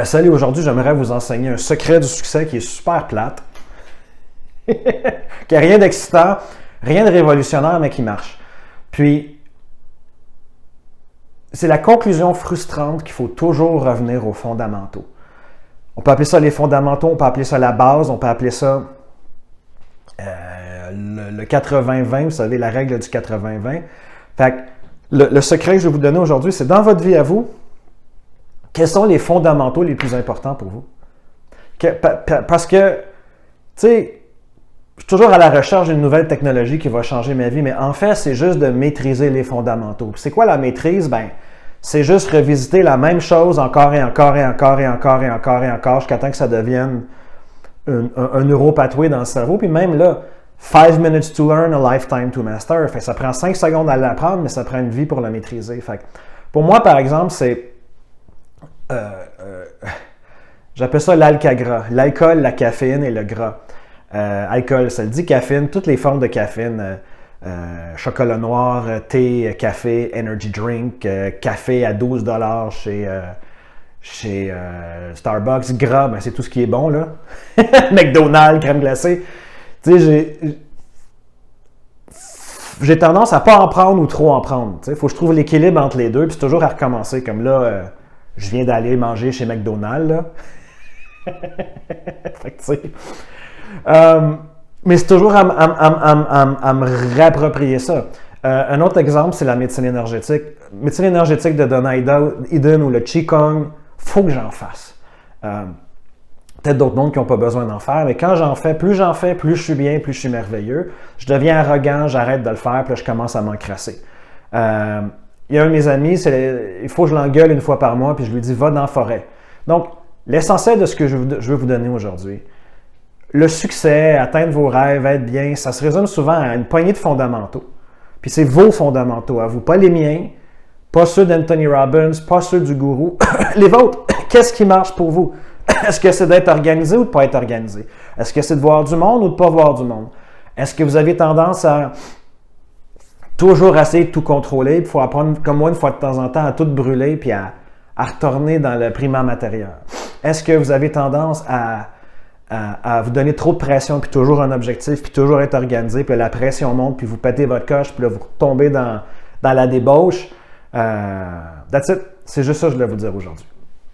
Salut, aujourd'hui, j'aimerais vous enseigner un secret du succès qui est super plate, qui n'a rien d'excitant, rien de révolutionnaire, mais qui marche. Puis, c'est la conclusion frustrante qu'il faut toujours revenir aux fondamentaux. On peut appeler ça les fondamentaux, on peut appeler ça la base, on peut appeler ça le 80-20, vous savez, la règle du 80-20. Fait que le secret que je vais vous donner aujourd'hui, c'est dans votre vie à vous, quels sont les fondamentaux les plus importants pour vous? Parce que, tu sais, je suis toujours à la recherche d'une nouvelle technologie qui va changer ma vie, mais en fait, c'est juste de maîtriser les fondamentaux. C'est quoi la maîtrise? Ben, c'est juste revisiter la même chose encore et encore et encore et encore et encore et encore jusqu'à temps que ça devienne un neuropathway dans le cerveau. Puis même là, 5 minutes to learn, a lifetime to master. Fait que ça prend 5 secondes à l'apprendre, mais ça prend une vie pour le maîtriser. Fait que pour moi, par exemple, c'est... j'appelle ça l'alcagras. L'alcool, la caféine et le gras. Alcool, ça le dit, caféine, toutes les formes de caféine. Chocolat noir, thé, café, energy drink, café à 12 $ chez Starbucks. Gras, ben c'est tout ce qui est bon, là. McDonald's, crème glacée. Tu sais, j'ai tendance à pas en prendre ou trop en prendre. Il faut que je trouve l'équilibre entre les deux, puis c'est toujours à recommencer. Comme là, je viens d'aller manger chez McDonald's, là. Fait que, tu sais... mais c'est toujours à me réapproprier ça. Un autre exemple, c'est la médecine énergétique. Médecine énergétique de Donna Eden ou le Qigong, il faut que j'en fasse. Peut-être d'autres mondes qui n'ont pas besoin d'en faire, mais quand j'en fais, plus je suis bien, plus je suis merveilleux. Je deviens arrogant, j'arrête de le faire, puis là, je commence à m'encrasser. Il y a un de mes amis, il faut que je l'engueule une fois par mois, puis je lui dis « va dans la forêt ». Donc, l'essentiel de ce que je veux vous donner aujourd'hui, le succès, atteindre vos rêves, être bien, ça se résume souvent à une poignée de fondamentaux. Puis c'est vos fondamentaux à vous, pas les miens, pas ceux d'Anthony Robbins, pas ceux du gourou, les vôtres. Qu'est-ce qui marche pour vous? Est-ce que c'est d'être organisé ou de ne pas être organisé? Est-ce que c'est de voir du monde ou de ne pas voir du monde? Est-ce que vous avez tendance à toujours essayer de tout contrôler, puis il faut apprendre, comme moi, une fois de temps en temps, à tout brûler, puis à retourner dans le primaire matériel? Est-ce que vous avez tendance à vous donner trop de pression, puis toujours un objectif, puis toujours être organisé, puis la pression monte, puis vous pétez votre coche, puis là, vous tombez dans la débauche? That's it. C'est juste ça que je voulais vous dire aujourd'hui.